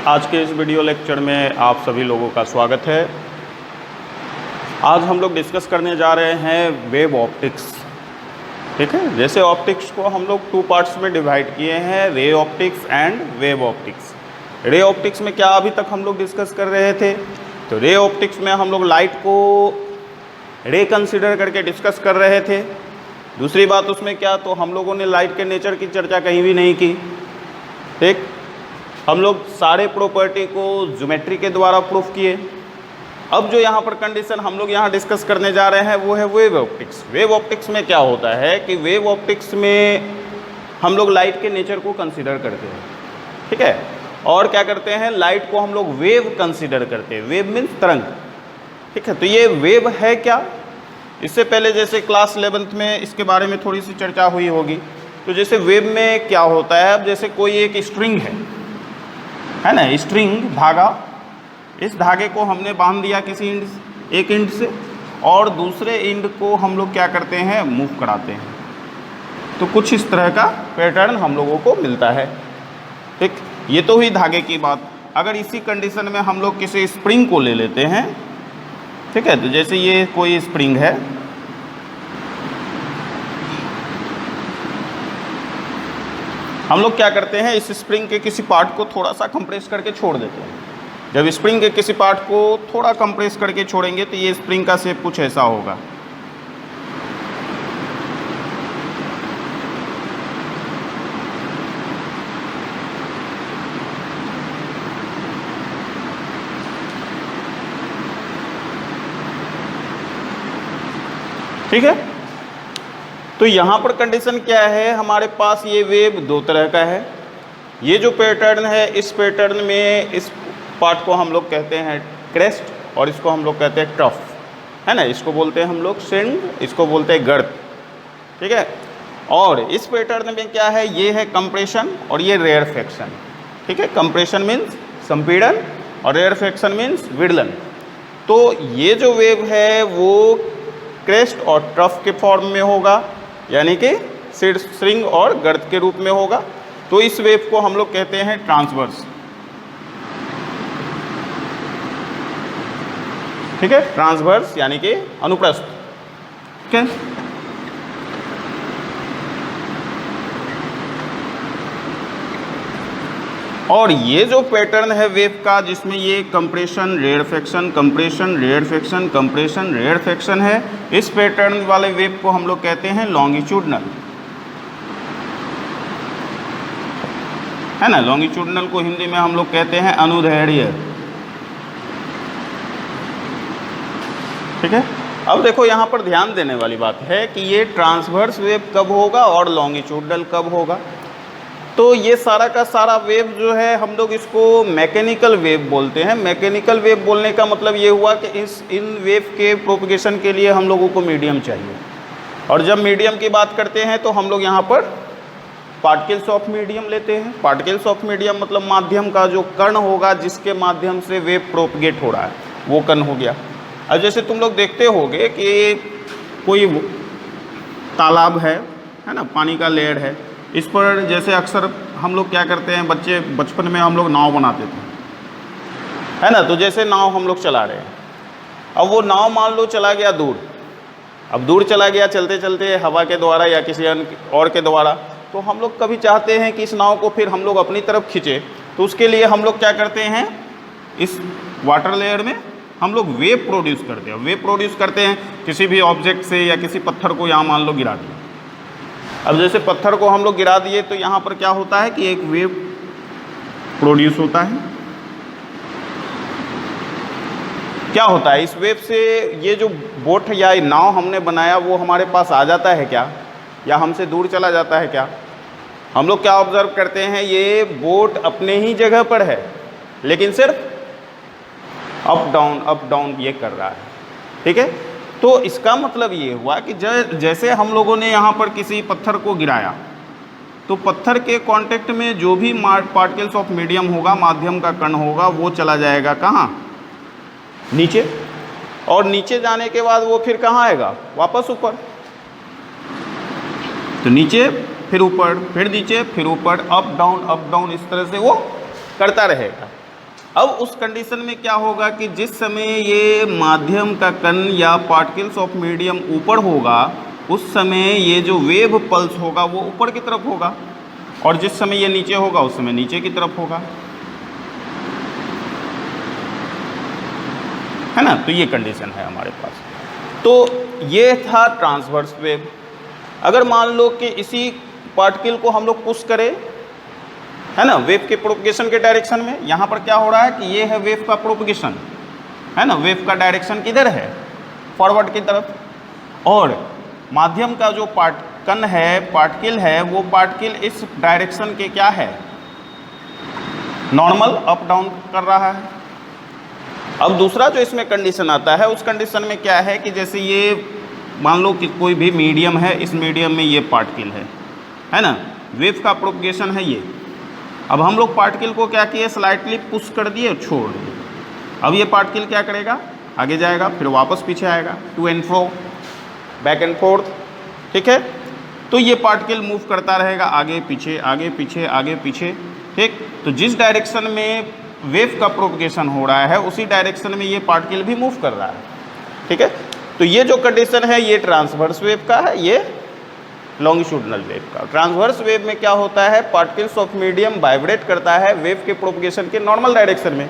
आज के इस वीडियो लेक्चर में आप सभी लोगों का स्वागत है। आज हम लोग डिस्कस करने जा रहे हैं वेव ऑप्टिक्स। ठीक है, जैसे ऑप्टिक्स को हम लोग टू पार्ट्स में डिवाइड किए हैं, ray optics and wave optics. Ray optics में क्या अभी तक हम लोग डिस्कस कर रहे थे, तो रे ऑप्टिक्स में हम लोग लाइट को रे कंसिडर करके डिस्कस कर रहे थे। दूसरी बात उसमें क्या, तो हम लोगों ने लाइट के नेचर की चर्चा कहीं भी नहीं की। ठीक, हम लोग सारे प्रॉपर्टी को ज्योमेट्री के द्वारा प्रूफ किए। अब जो यहाँ पर कंडीशन हम लोग यहाँ डिस्कस करने जा रहे हैं वो है वेव ऑप्टिक्स। वेव ऑप्टिक्स में क्या होता है कि वेव ऑप्टिक्स में हम लोग लाइट के नेचर को कंसीडर करते हैं। ठीक है, और क्या करते हैं, लाइट को हम लोग वेव कंसीडर करते हैं। वेव मीन्स तरंग। ठीक है, तो ये वेव है क्या, इससे पहले जैसे क्लास 11th में इसके बारे में थोड़ी सी चर्चा हुई होगी। तो जैसे वेव में क्या होता है, अब जैसे कोई एक स्ट्रिंग है ना, स्ट्रिंग धागा, इस धागे को हमने बांध दिया किसी एक एंड से, और दूसरे एंड को हम लोग क्या करते हैं, मूव कराते हैं। तो कुछ इस तरह का पैटर्न हम लोगों को मिलता है। ठीक, ये तो हुई धागे की बात। अगर इसी कंडीशन में हम लोग किसी स्प्रिंग को ले लेते हैं, ठीक है, तो जैसे ये कोई स्प्रिंग है, हम लोग क्या करते हैं, इस स्प्रिंग के किसी पार्ट को थोड़ा सा कंप्रेस करके छोड़ देते हैं। जब स्प्रिंग के किसी पार्ट को थोड़ा कंप्रेस करके छोड़ेंगे तो ये स्प्रिंग का शेप कुछ ऐसा होगा। ठीक है, तो यहाँ पर कंडीशन क्या है, हमारे पास ये वेव दो तरह का है। ये जो पैटर्न है, इस पैटर्न में इस पार्ट को हम लोग कहते हैं क्रेस्ट, और इसको हम लोग कहते हैं ट्रफ, है ना। इसको बोलते हैं हम लोग शेंड, इसको बोलते हैं गर्त। ठीक है, और इस पैटर्न में क्या है, ये है कंप्रेशन और ये रेयरफेक्शन। ठीक है, कंप्रेशन मीन्स संपीड़न और रेयरफेक्शन मीन्स विडलन। तो ये जो वेव है वो क्रेस्ट और ट्रफ के फॉर्म में होगा, यानी कि स्ट्रिंग और गर्त के रूप में होगा। तो इस वेव को हम लोग कहते हैं ट्रांसवर्स। ठीक है, ट्रांसवर्स यानी कि अनुप्रस्थ। ठीक है, और ये जो पैटर्न है वेव का, जिसमें ये compression rarefaction, compression rarefaction, compression rarefaction है, इस पैटर्न वाले वेव को हम लोग कहते हैं लॉन्गिट्यूडनल, है ना। लॉन्गिट्यूडनल को हिंदी में हम लोग कहते हैं अनुदैर्ध्य। ठीक है, अब देखो यहाँ पर ध्यान देने वाली बात है कि ये ट्रांसवर्स वेव कब होगा और लॉन्गिट्यूडनल कब होगा। तो ये सारा का सारा वेव जो है, हम लोग इसको मैकेनिकल वेव बोलते हैं। मैकेनिकल वेव बोलने का मतलब ये हुआ कि इन वेव के प्रोपगेशन के लिए हम लोगों को मीडियम चाहिए। और जब मीडियम की बात करते हैं तो हम लोग यहाँ पर पार्टिकल्स ऑफ मीडियम लेते हैं। पार्टिकल्स ऑफ मीडियम मतलब माध्यम का जो कण होगा, जिसके माध्यम से वेव प्रोपगेट हो रहा है, वो कण हो गया। अब जैसे तुम लोग देखते होगे कि कोई तालाब है ना, पानी का लेयर है, इस पर जैसे अक्सर हम लोग क्या करते हैं, बचपन में हम लोग नाव बनाते थे, है ना। तो जैसे नाव हम लोग चला रहे हैं, अब वो नाव मान लो चला गया दूर। अब दूर चला गया चलते चलते हवा के द्वारा या किसी और के द्वारा, तो हम लोग कभी चाहते हैं कि इस नाव को फिर हम लोग अपनी तरफ खींचे। तो उसके लिए हम लोग क्या करते हैं, इस वाटर लेयर में हम लोग वेव प्रोड्यूस करते हैं। वेव प्रोड्यूस करते हैं किसी भी ऑब्जेक्ट से, या किसी पत्थर को यहाँ मान लो गिरा दिया। अब जैसे पत्थर को हम लोग गिरा दिए तो यहाँ पर क्या होता है कि एक वेव प्रोड्यूस होता है। क्या होता है, इस वेव से ये जो बोट या नाव हमने बनाया वो हमारे पास आ जाता है क्या, या हमसे दूर चला जाता है क्या। हम लोग क्या ऑब्जर्व करते हैं, ये बोट अपने ही जगह पर है, लेकिन सिर्फ अप डाउन ये कर रहा है। ठीक है, तो इसका मतलब ये हुआ कि जैसे हम लोगों ने यहाँ पर किसी पत्थर को गिराया, तो पत्थर के कांटेक्ट में जो भी पार्टिकल्स ऑफ मीडियम होगा, माध्यम का कण होगा, वो चला जाएगा कहाँ, नीचे। और नीचे जाने के बाद वो फिर कहाँ आएगा, वापस ऊपर। तो नीचे फिर ऊपर, फिर नीचे, फिर ऊपर, अप डाउन इस तरह से वो करता रहेगा। अब उस कंडीशन में क्या होगा कि जिस समय ये माध्यम का कण या पार्टिकल्स ऑफ मीडियम ऊपर होगा, उस समय ये जो वेव पल्स होगा वो ऊपर की तरफ होगा, और जिस समय ये नीचे होगा उस समय नीचे की तरफ होगा, है ना। तो ये कंडीशन है हमारे पास। तो ये था ट्रांसवर्स वेव। अगर मान लो कि इसी पार्टिकल को हम लोग पुश करें, है ना, वेव के प्रोपगेशन के डायरेक्शन में, यहाँ पर क्या हो रहा है कि ये है वेव का प्रोपगेशन, है ना, वेव का डायरेक्शन किधर है, फॉरवर्ड की तरफ, और माध्यम का जो कण है, पार्टिकल है, वो पार्टिकल इस डायरेक्शन के क्या है, नॉर्मल अप डाउन कर रहा है। अब दूसरा जो इसमें कंडीशन आता है, उस कंडीशन में क्या है कि जैसे ये मान लो कि कोई भी मीडियम है, इस मीडियम में ये पार्टिकल है ना, वेव का प्रोपगेशन है ये। अब हम लोग पार्टिकल को क्या किए, स्लाइटली पुश कर दिए और छोड़ दिए। अब ये पार्टिकल क्या करेगा, आगे जाएगा, फिर वापस पीछे आएगा, to and fro, back and forth, ठीक है। तो ये पार्टिकल मूव करता रहेगा, आगे पीछे आगे पीछे आगे पीछे, ठीक। तो जिस डायरेक्शन में वेव का प्रोपगेशन हो रहा है उसी डायरेक्शन में ये पार्टिकल भी मूव कर रहा है, ठीक है। तो ये जो कंडीशन है ये ट्रांसवर्स वेव का है, ये लॉन्गिट्यूडनल वेव का। ट्रांसवर्स वेव में क्या होता है, पार्टिकल्स ऑफ मीडियम वाइब्रेट करता है वेव के प्रोपगेशन के नॉर्मल डायरेक्शन में,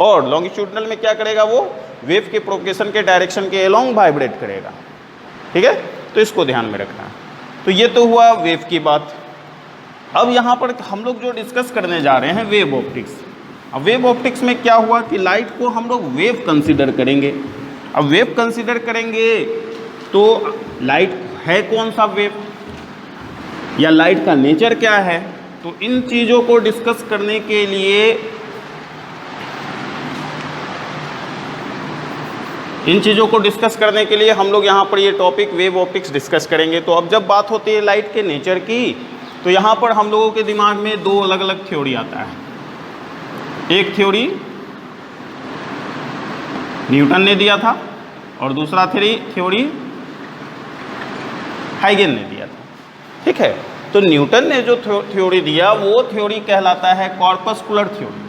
और लॉन्गिट्यूडनल में क्या करेगा, वो वेव के प्रोपगेशन के डायरेक्शन के अलोंग वाइब्रेट करेगा, ठीक है। तो इसको ध्यान में रखना है। तो ये तो हुआ वेव की बात। अब यहाँ पर हम लोग जो डिस्कस करने जा रहे हैं वेव ऑप्टिक्स। अब वेव ऑप्टिक्स में क्या हुआ कि लाइट को हम लोग वेव कंसीडर करेंगे। अब वेव कंसीडर करेंगे तो लाइट है कौन सा वेव, या लाइट का नेचर क्या है, तो इन चीज़ों को डिस्कस करने के लिए हम लोग यहाँ पर ये टॉपिक वेव ऑप्टिक्स डिस्कस करेंगे। तो अब जब बात होती है लाइट के नेचर की, तो यहाँ पर हम लोगों के दिमाग में दो अलग अलग थ्योरी आता है। एक थ्योरी न्यूटन ने दिया था और दूसरा थ्योरी हाइगन ने दिया था, ठीक है। तो न्यूटन ने जो थ्योरी दिया वो थ्योरी कहलाता है कॉर्पस्कुलर थ्योरी।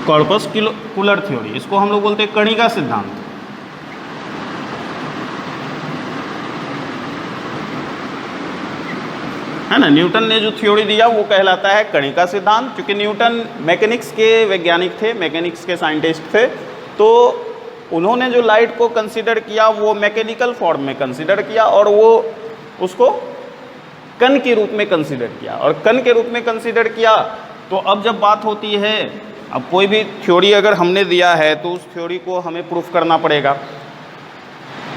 कॉर्पस्कुलर थ्योरी, इसको हम लोग बोलते हैं कणिका सिद्धांत, है ना। न्यूटन ने जो थ्योरी दिया वो कहलाता है कणिका सिद्धांत, क्योंकि न्यूटन मैकेनिक्स के वैज्ञानिक थे, मैकेनिक्स के साइंटिस्ट थे। तो उन्होंने जो लाइट को कंसीडर किया वो मैकेनिकल फॉर्म में कंसीडर किया, और वो उसको कण के रूप में कंसीडर किया, और कण के रूप में कंसीडर किया। तो अब जब बात होती है, अब कोई भी थ्योरी अगर हमने दिया है तो उस थ्योरी को हमें प्रूफ करना पड़ेगा।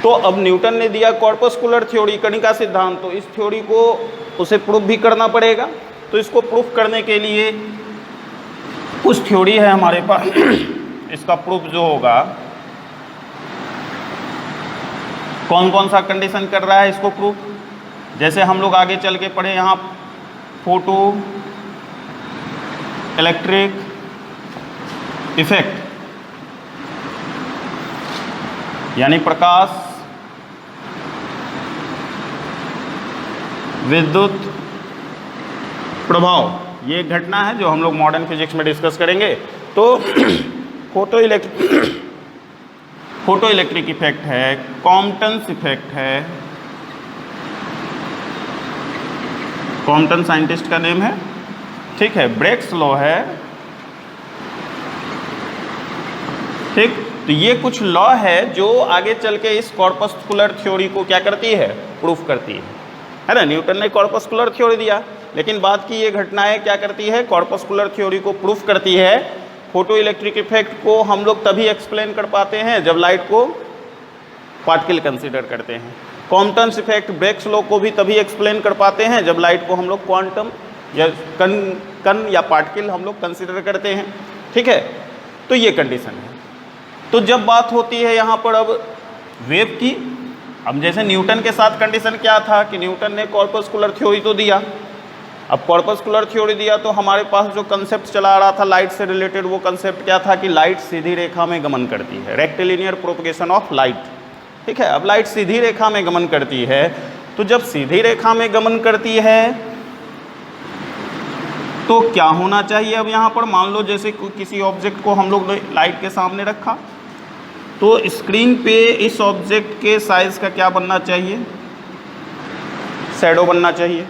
तो अब न्यूटन ने दिया कॉर्पस्कुलर थ्योरी, कणिका सिद्धांत, तो इस थ्योरी को उसे प्रूफ भी करना पड़ेगा। तो इसको प्रूफ करने के लिए कुछ थ्योरी है हमारे पास। इसका प्रूफ जो होगा, कौन कौन सा कंडीशन कर रहा है इसको प्रूफ, जैसे हम लोग आगे चल के पढ़े यहाँ फोटो इलेक्ट्रिक इफेक्ट, यानी प्रकाश विद्युत प्रभाव, ये एक घटना है जो हम लोग मॉडर्न फिजिक्स में डिस्कस करेंगे। तो फोटो इलेक्ट्रिक इफेक्ट है, कॉम्पटन्स इफेक्ट है, कॉम्पटन साइंटिस्ट का नेम है, ठीक है, ब्रेक्स लॉ है, ठीक। तो ये कुछ लॉ है जो आगे चल के इस कॉर्पस्कुलर थ्योरी को क्या करती है, प्रूफ करती है ना। न्यूटन ने कॉर्पस्कुलर थ्योरी दिया, लेकिन बाद की ये घटनाएं क्या करती है, कॉर्पस्कुलर थ्योरी को प्रूफ करती है। फोटो इलेक्ट्रिक इफेक्ट को हम लोग तभी एक्सप्लेन कर पाते हैं जब लाइट को पार्टिकल कंसीडर करते हैं। कॉम्पटन्स इफेक्ट, ब्रेक्स लॉ को भी तभी एक्सप्लेन कर पाते हैं जब लाइट को हम लोग क्वांटम या कण या पार्टिकल हम लोग कंसीडर करते हैं, ठीक है। तो ये कंडीशन है। तो जब बात होती है यहाँ पर अब वेव की, अब जैसे न्यूटन के साथ कंडीशन क्या था कि न्यूटन ने कॉर्पस्कुलर थ्योरी तो दिया। अब कॉर्पस्कुलर थ्योरी दिया तो हमारे पास जो कंसेप्ट चला आ रहा था लाइट से रिलेटेड, वो कंसेप्ट क्या था कि लाइट सीधी रेखा में गमन करती है, रेक्टिलिनियर प्रोपगेशन ऑफ लाइट, ठीक है। अब लाइट सीधी रेखा में गमन करती है तो जब सीधी रेखा में गमन करती है तो क्या होना चाहिए। अब यहाँ पर मान लो जैसे किसी ऑब्जेक्ट को हम लोग लाइट के सामने रखा, तो स्क्रीन पे इस ऑब्जेक्ट के साइज का क्या बनना चाहिए, शैडो बनना चाहिए।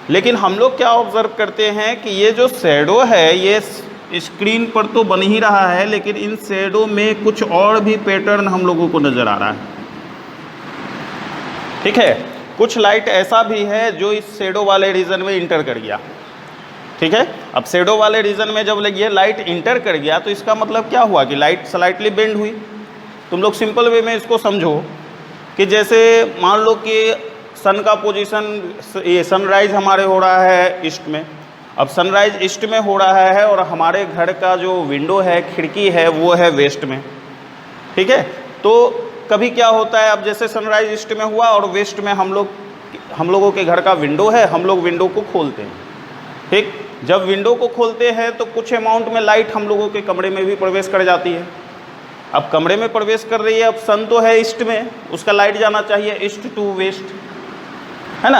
लेकिन हम लोग क्या ऑब्जर्व करते हैं कि ये जो शैडो है ये स्क्रीन पर तो बन ही रहा है, लेकिन इन शैडो में कुछ और भी पैटर्न हम लोगों को नज़र आ रहा है। ठीक है, कुछ लाइट ऐसा भी है जो इस शैडो वाले रीजन में इंटर कर गया। ठीक है, अब शैडो वाले रीजन में जब ये लाइट इंटर कर गया तो इसका मतलब क्या हुआ कि लाइट स्लाइटली बेंड हुई। तुम लोग सिंपल वे में इसको समझो कि जैसे मान लो कि सन का पोजीशन, ये सनराइज हमारे हो रहा है ईस्ट में। अब सनराइज ईस्ट में हो रहा है और हमारे घर का जो विंडो है, खिड़की है, वो है वेस्ट में। ठीक है, तो कभी क्या होता है, अब जैसे सनराइज ईस्ट में हुआ और वेस्ट में हम लोगों के घर का विंडो है, हम लोग विंडो को खोलते हैं। ठीक, जब विंडो को खोलते हैं तो कुछ अमाउंट में लाइट हम लोगों के कमरे में भी प्रवेश कर जाती है। अब कमरे में प्रवेश कर रही है, अब सन तो है ईस्ट में, उसका लाइट जाना चाहिए ईस्ट टू वेस्ट, है ना।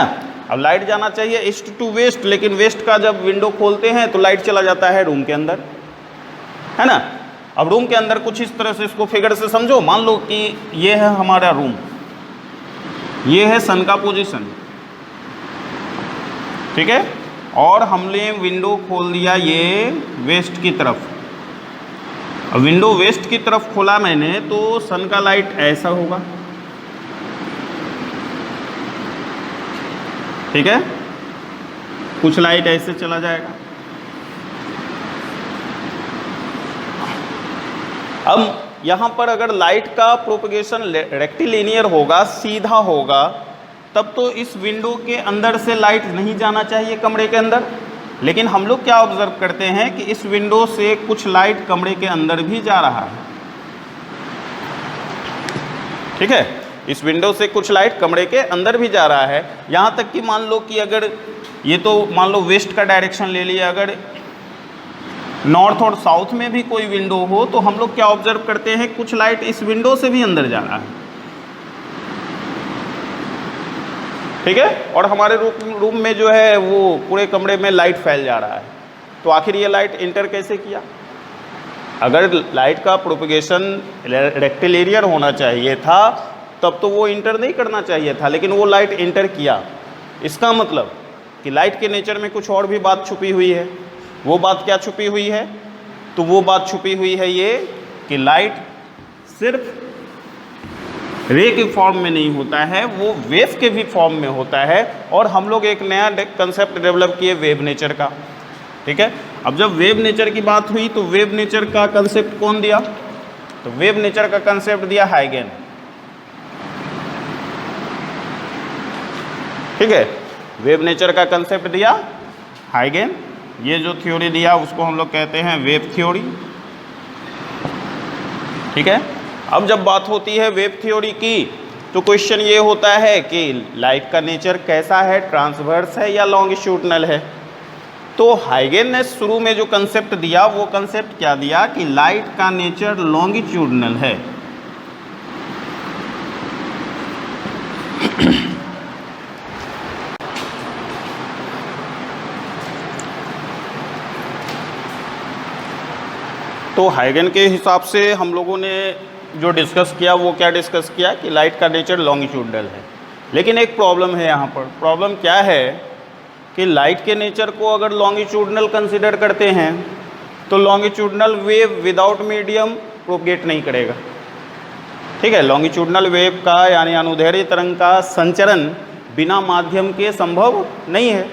अब लाइट जाना चाहिए ईस्ट टू वेस्ट, लेकिन वेस्ट का जब विंडो खोलते हैं तो लाइट चला जाता है रूम के अंदर, है ना। अब रूम के अंदर कुछ इस तरह से इसको फिगर से समझो। मान लो कि ये है हमारा रूम, ये है सन का पोजीशन, ठीक है, और हमने विंडो खोल दिया ये वेस्ट की तरफ। अब विंडो वेस्ट की तरफ खोला मैंने तो सन का लाइट ऐसा होगा, ठीक है, कुछ लाइट ऐसे चला जाएगा। अब यहाँ पर अगर लाइट का प्रोपगेशन रेक्टिलिनियर होगा, सीधा होगा, तब तो इस विंडो के अंदर से लाइट नहीं जाना चाहिए कमरे के अंदर। लेकिन हम लोग क्या ऑब्जर्व करते हैं कि इस विंडो से कुछ लाइट कमरे के अंदर भी जा रहा है। ठीक है, इस विंडो से कुछ लाइट कमरे के अंदर भी जा रहा है। यहाँ तक कि मान लो कि अगर ये तो मान लो वेस्ट का डायरेक्शन ले लिया, अगर नॉर्थ और साउथ में भी कोई विंडो हो तो हम लोग क्या ऑब्जर्व करते हैं, कुछ लाइट इस विंडो से भी अंदर जा रहा है। ठीक है, और हमारे रूम में जो है वो पूरे कमरे में लाइट फैल जा रहा है। तो आखिर ये लाइट इंटर कैसे किया। अगर लाइट का प्रोपगेशन रेक्टिलिनियर होना चाहिए था तब तो वो इंटर नहीं करना चाहिए था, लेकिन वो लाइट इंटर किया। इसका मतलब कि लाइट के नेचर में कुछ और भी बात छुपी हुई है। वो बात क्या छुपी हुई है, तो वो बात छुपी हुई है ये कि लाइट सिर्फ रे के फॉर्म में नहीं होता है, वो वेव के भी फॉर्म में होता है। और हम लोग एक नया कंसेप्ट डेवलप किए वेव नेचर का। ठीक है, अब जब वेव नेचर की बात हुई तो वेव नेचर का कंसेप्ट कौन दिया, तो वेव नेचर का कंसेप्ट दिया हाइगेन। ठीक है, वेव नेचर का कंसेप्ट दिया हाइगेन। ये जो थ्योरी दिया उसको हम लोग कहते हैं वेव थ्योरी। ठीक है, अब जब बात होती है वेव थ्योरी की तो क्वेश्चन ये होता है कि लाइट का नेचर कैसा है, ट्रांसवर्स है या लॉन्गिट्यूडनल है। तो हाइगेन ने शुरू में जो कंसेप्ट दिया वो कंसेप्ट क्या दिया कि लाइट का नेचर लॉन्गिट्यूडनल है। तो हाइगेन के हिसाब से हम लोगों ने जो डिस्कस किया वो क्या डिस्कस किया कि लाइट का नेचर लॉन्गिट्यूडनल है। लेकिन एक प्रॉब्लम है यहाँ पर। प्रॉब्लम क्या है कि लाइट के नेचर को अगर लॉन्गिट्यूडनल कंसिडर करते हैं तो longitudinal wave without medium propagate नहीं करेगा। ठीक है, लॉन्गिट्यूडनल वेव का यानी अनुदैर्ध्य तरंग का संचरण बिना माध्यम के संभव नहीं है।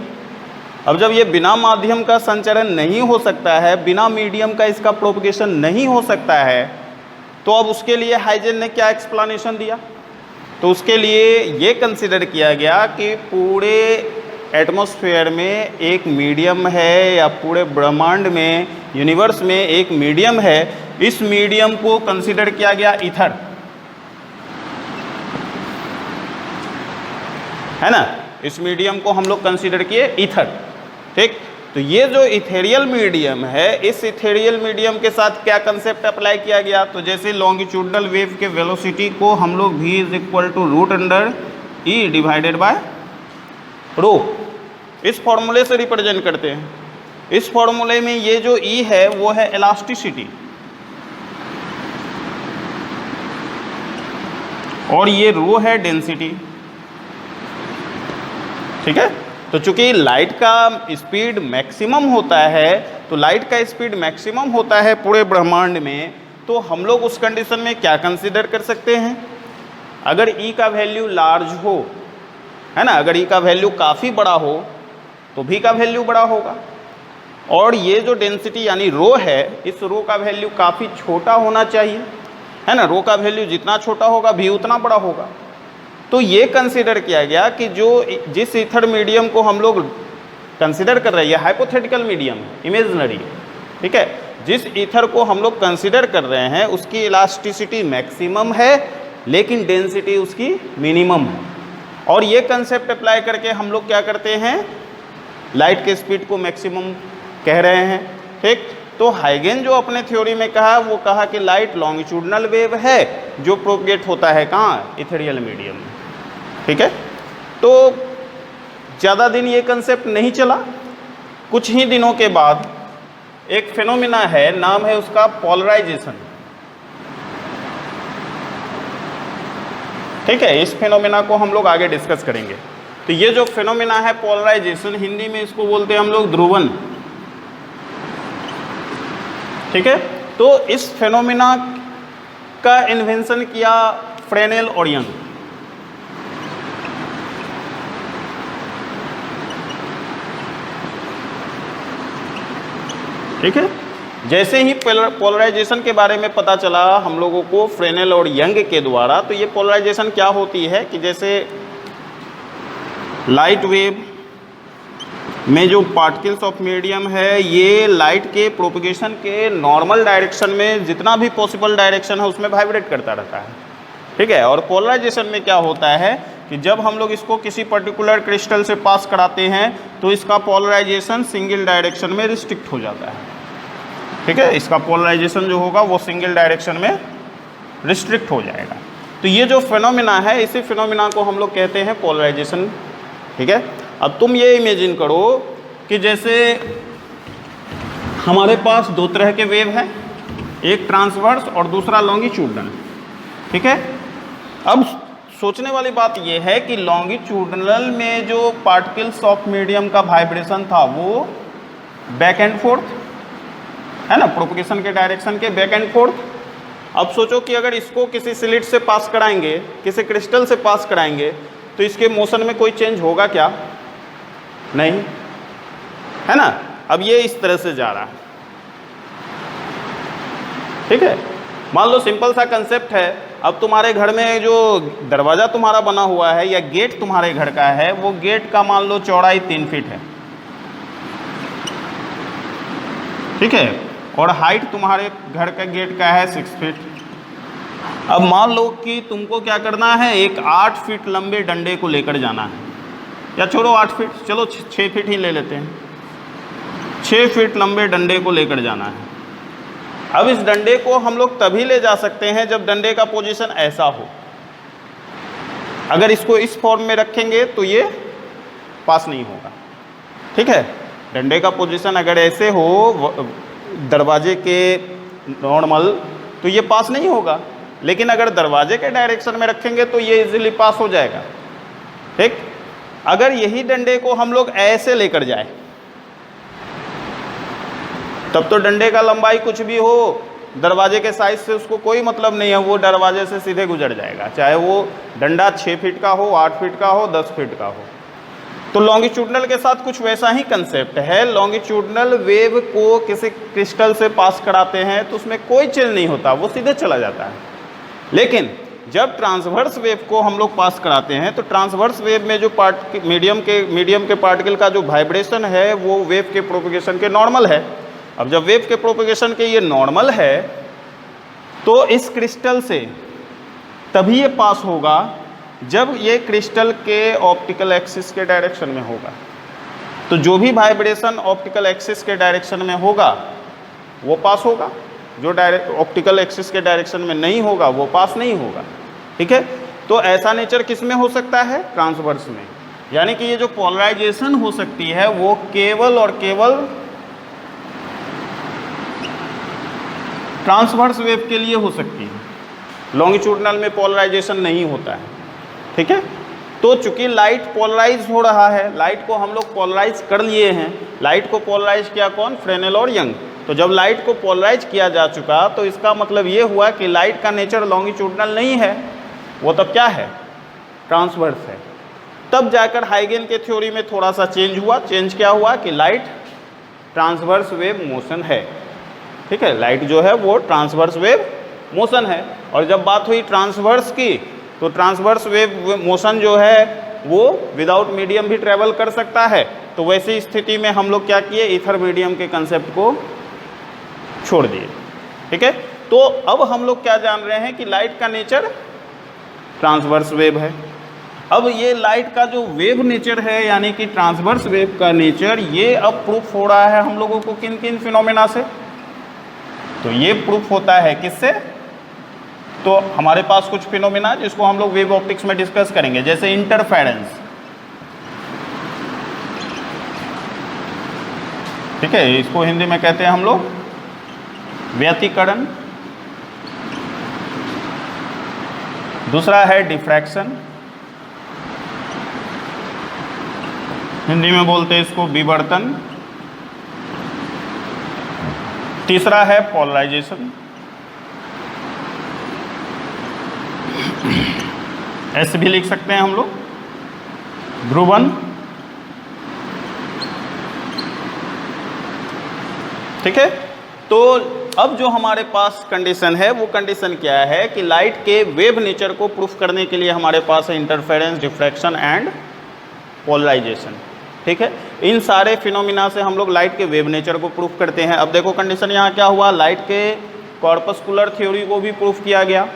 अब जब ये बिना माध्यम का संचरण नहीं हो सकता है, बिना मीडियम का इसका प्रोपगेशन नहीं हो सकता है, तो अब उसके लिए हाइगेन ने क्या एक्सप्लेनेशन दिया, तो उसके लिए ये कंसिडर किया गया कि पूरे एटमॉस्फेयर में एक मीडियम है या पूरे ब्रह्मांड में, यूनिवर्स में एक मीडियम है। इस मीडियम को कंसिडर किया गया ईथर, है ना। इस मीडियम को हम लोग कंसिडर किए ईथर। ठीक, तो ये जो इथेरियल मीडियम है, इस इथेरियल मीडियम के साथ क्या कंसेप्ट अप्लाई किया गया, तो जैसे लॉन्गिट्यूडनल वेव के वेलोसिटी को हम लोग v = ई डिवाइडेड बाय रो, इस फॉर्मूले से रिप्रेजेंट करते हैं। इस फॉर्मूले में ये जो ई है वो है इलास्टिसिटी और ये रो है डेंसिटी। ठीक है, तो चूंकि लाइट का स्पीड मैक्सिमम होता है, तो लाइट का स्पीड मैक्सिमम होता है पूरे ब्रह्मांड में, तो हम लोग उस कंडीशन में क्या कंसीडर कर सकते हैं, अगर ई का वैल्यू लार्ज हो, है ना, अगर ई का वैल्यू काफ़ी बड़ा हो तो भी का वैल्यू बड़ा होगा, और ये जो डेंसिटी यानी रो है, इस रो का वैल्यू काफ़ी छोटा होना चाहिए, है ना, रो का वैल्यू जितना छोटा होगा भी उतना बड़ा होगा। तो ये कंसीडर किया गया कि जिस ईथर मीडियम को हम लोग कंसीडर कर रहे हैं, हाइपोथेटिकल मीडियम, इमेजिनरी, ठीक है, जिस ईथर को हम लोग कंसीडर कर रहे हैं उसकी इलास्टिसिटी मैक्सिमम है लेकिन डेंसिटी उसकी मिनिमम है, और ये कंसेप्ट अप्लाई करके हम लोग क्या करते हैं, लाइट के स्पीड को मैक्सिमम कह रहे हैं। ठीक, तो हाइगेन जो अपने थ्योरी में कहा, वो कहा कि लाइट लॉन्गिट्यूडनल वेव है जो प्रोपगेट होता है कहाँ, इथेरियल मीडियम में। ठीक है, तो ज़्यादा दिन ये कंसेप्ट नहीं चला, कुछ ही दिनों के बाद एक फिनोमिना है, नाम है उसका पोलराइजेशन। ठीक है, इस फिनोमिना को हम लोग आगे डिस्कस करेंगे। तो ये जो फिनोमिना है पोलराइजेशन, हिंदी में इसको बोलते हैं हम लोग ध्रुवन। ठीक है, तो इस फिनोमिना का इन्वेंशन किया फ्रेनेल और यंग। ठीक है, जैसे ही पोलराइजेशन के बारे में पता चला हम लोगों को फ्रेनेल और यंग के द्वारा, तो ये पोलराइजेशन क्या होती है कि जैसे लाइट वेव में जो पार्टिकल्स ऑफ मीडियम है, ये लाइट के प्रोपगेशन के नॉर्मल डायरेक्शन में जितना भी पॉसिबल डायरेक्शन है उसमें वाइब्रेट करता रहता है। ठीक है, और पोलराइजेशन में क्या होता है कि जब हम लोग इसको किसी पर्टिकुलर क्रिस्टल से पास कराते हैं तो इसका पोलराइजेशन सिंगल डायरेक्शन में रिस्ट्रिक्ट हो जाता है। ठीक है, इसका पोलराइजेशन जो होगा वो सिंगल डायरेक्शन में रिस्ट्रिक्ट हो जाएगा। तो ये जो फिनोमिना है, इसी फिनोमिना को हम लोग कहते हैं पोलराइजेशन। ठीक है, अब तुम ये इमेजिन करो कि जैसे हमारे पास दो तरह के वेव हैं, एक ट्रांसवर्स और दूसरा लॉन्गिट्यूडनल। ठीक है, अब सोचने वाली बात यह है कि लॉन्गिट्यूडनल में जो पार्टिकल्स ऑफ मीडियम का वाइब्रेशन था वो बैक एंड फोर्थ, है ना, प्रोपगेशन के डायरेक्शन के बैक एंड फोर्थ। अब सोचो कि अगर इसको किसी स्लिट से पास कराएंगे, किसी क्रिस्टल से पास कराएंगे, तो इसके मोशन में कोई चेंज होगा क्या? नहीं, है ना। अब ये इस तरह से जा रहा है। ठीक है, मान लो सिंपल सा कंसेप्ट है, अब तुम्हारे घर में जो दरवाज़ा तुम्हारा बना हुआ है या गेट तुम्हारे घर का है, वो गेट का मान लो चौड़ाई 3 फीट है। ठीक है, और हाइट तुम्हारे घर का गेट का है 6 फीट। अब मान लो कि तुमको क्या करना है, एक 8 फीट लंबे डंडे को लेकर जाना है, या छोड़ो 8 फीट, चलो 6 फीट ही ले लेते हैं। 6 फीट लंबे डंडे को लेकर जाना है। अब इस डंडे को हम लोग तभी ले जा सकते हैं जब डंडे का पोजीशन ऐसा हो। अगर इसको इस फॉर्म में रखेंगे तो ये पास नहीं होगा। ठीक है, डंडे का पोजीशन अगर ऐसे हो दरवाजे के नॉर्मल, तो ये पास नहीं होगा, लेकिन अगर दरवाजे के डायरेक्शन में रखेंगे तो ये इजीली पास हो जाएगा। ठीक, अगर यही डंडे को हम लोग ऐसे लेकर जाए तब तो डंडे का लंबाई कुछ भी हो, दरवाजे के साइज से उसको कोई मतलब नहीं है, वो दरवाजे से सीधे गुजर जाएगा, चाहे वो डंडा 6 फीट का हो, 8 फीट का हो, 10 फीट का हो। तो लॉन्गिट्यूडनल के साथ कुछ वैसा ही कंसेप्ट है। लॉन्गिट्यूडनल वेव को किसी क्रिस्टल से पास कराते हैं तो उसमें कोई चेंज नहीं होता, वो सीधे चला जाता है। लेकिन जब ट्रांसवर्स वेव को हम लोग पास कराते हैं तो ट्रांसवर्स वेव में जो मीडियम के पार्टिकल का जो वाइब्रेशन है वो वेव के प्रोपगेशन के नॉर्मल है। अब जब वेव के प्रोपगेशन के ये नॉर्मल है तो इस क्रिस्टल से तभी ये पास होगा जब ये क्रिस्टल के ऑप्टिकल एक्सिस के डायरेक्शन में होगा। तो जो भी वाइब्रेशन ऑप्टिकल एक्सिस के डायरेक्शन में होगा वो पास होगा, जो ऑप्टिकल एक्सिस के डायरेक्शन में नहीं होगा वो पास नहीं होगा। ठीक है, तो ऐसा नेचर किस में हो सकता है? ट्रांसवर्स में। यानी कि ये जो पोलराइजेशन हो सकती है वो केवल और केवल ट्रांसवर्स वेव के लिए हो सकती है, लॉन्गिट्यूडनल में पोलराइजेशन नहीं होता है। ठीक है, तो चूंकि लाइट पोलराइज हो रहा है, लाइट को हम लोग पोलराइज कर लिए हैं, लाइट को पोलराइज किया कौन? फ्रेनेल और यंग। तो जब लाइट को पोलराइज किया जा चुका तो इसका मतलब ये हुआ कि लाइट का नेचर लॉन्गिट्यूडनल नहीं है, वो तब क्या है? ट्रांसवर्स है। तब जाकर हाइगेन के थ्योरी में थोड़ा सा चेंज हुआ। चेंज क्या हुआ कि लाइट ट्रांसवर्स वेव मोशन है। ठीक है, लाइट जो है वो ट्रांसवर्स वेव मोशन है। और जब बात हुई ट्रांसवर्स की, तो ट्रांसवर्स वेव मोशन जो है वो विदाउट मीडियम भी ट्रेवल कर सकता है। तो वैसी स्थिति में हम लोग क्या किए? ईथर मीडियम के कंसेप्ट को छोड़ दिए। ठीक है, तो अब हम लोग क्या जान रहे हैं कि लाइट का नेचर ट्रांसवर्स वेव है। अब ये लाइट का जो वेव नेचर है यानी कि ट्रांसवर्स वेव का नेचर, ये अब प्रूफ हो रहा है हम लोगों को किन किन फिनोमेना से? तो ये प्रूफ होता है किससे? तो हमारे पास कुछ फिनोमेना जिसको हम लोग वेव ऑप्टिक्स में डिस्कस करेंगे, जैसे इंटरफेरेंस। ठीक है, इसको हिंदी में कहते हैं हम लोग व्यतिकरण। दूसरा है डिफ्रैक्शन, हिंदी में बोलते हैं इसको विवर्तन। तीसरा है पोलराइजेशन, ऐसे भी लिख सकते हैं हम लोग, ध्रुवन। ठीक है, तो अब जो हमारे पास कंडीशन है वो कंडीशन क्या है कि लाइट के वेव नेचर को प्रूफ करने के लिए हमारे पास है इंटरफेरेंस, डिफ्रैक्शन एंड पोलराइजेशन। ठीक है, इन सारे फिनोमिना से हम लोग लाइट के वेव नेचर को प्रूफ करते हैं। अब देखो कंडीशन यहाँ क्या हुआ, लाइट के कॉर्पस्कुलर थ्योरी को भी प्रूफ किया गया,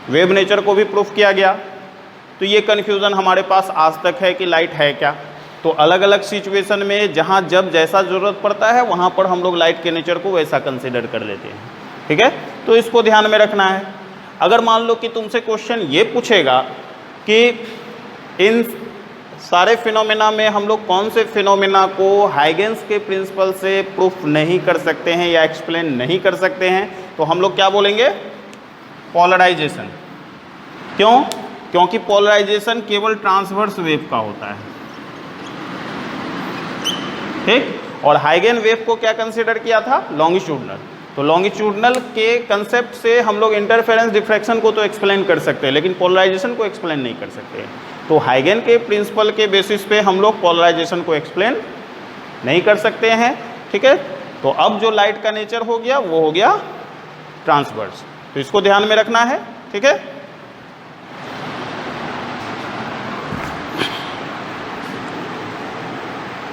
वेव नेचर को भी प्रूफ किया गया। तो ये कन्फ्यूज़न हमारे पास आज तक है कि लाइट है क्या। तो अलग अलग सिचुएशन में जहाँ जब जैसा ज़रूरत पड़ता है वहाँ पर हम लोग लाइट के नेचर को वैसा कंसिडर कर लेते हैं। ठीक है, तो इसको ध्यान में रखना है। अगर मान लो कि तुमसे क्वेश्चन ये पूछेगा कि इन सारे फिनोमेना में हम लोग कौन से फिनोमेना को हाइगेन्स के प्रिंसिपल से प्रूफ नहीं कर सकते हैं या एक्सप्लेन नहीं कर सकते हैं, तो हम लोग क्या बोलेंगे? पोलराइजेशन। क्यों? क्योंकि पोलराइजेशन केवल ट्रांसवर्स वेव का होता है। ठीक, और हाइगेन वेव को क्या कंसीडर किया था? लॉन्गिट्यूडनल। तो लॉन्गिट्यूडनल के कंसेप्ट से हम लोग इंटरफेरेंस, डिफ्रैक्शन को तो एक्सप्लेन कर सकते हैं लेकिन पोलराइजेशन को एक्सप्लेन नहीं कर सकते। तो हाइगेन के प्रिंसिपल के बेसिस पे हम लोग पोलराइजेशन को एक्सप्लेन नहीं कर सकते हैं। ठीक है, तो अब जो लाइट का नेचर हो गया वो हो गया ट्रांसवर्स। तो इसको ध्यान में रखना है। ठीक है।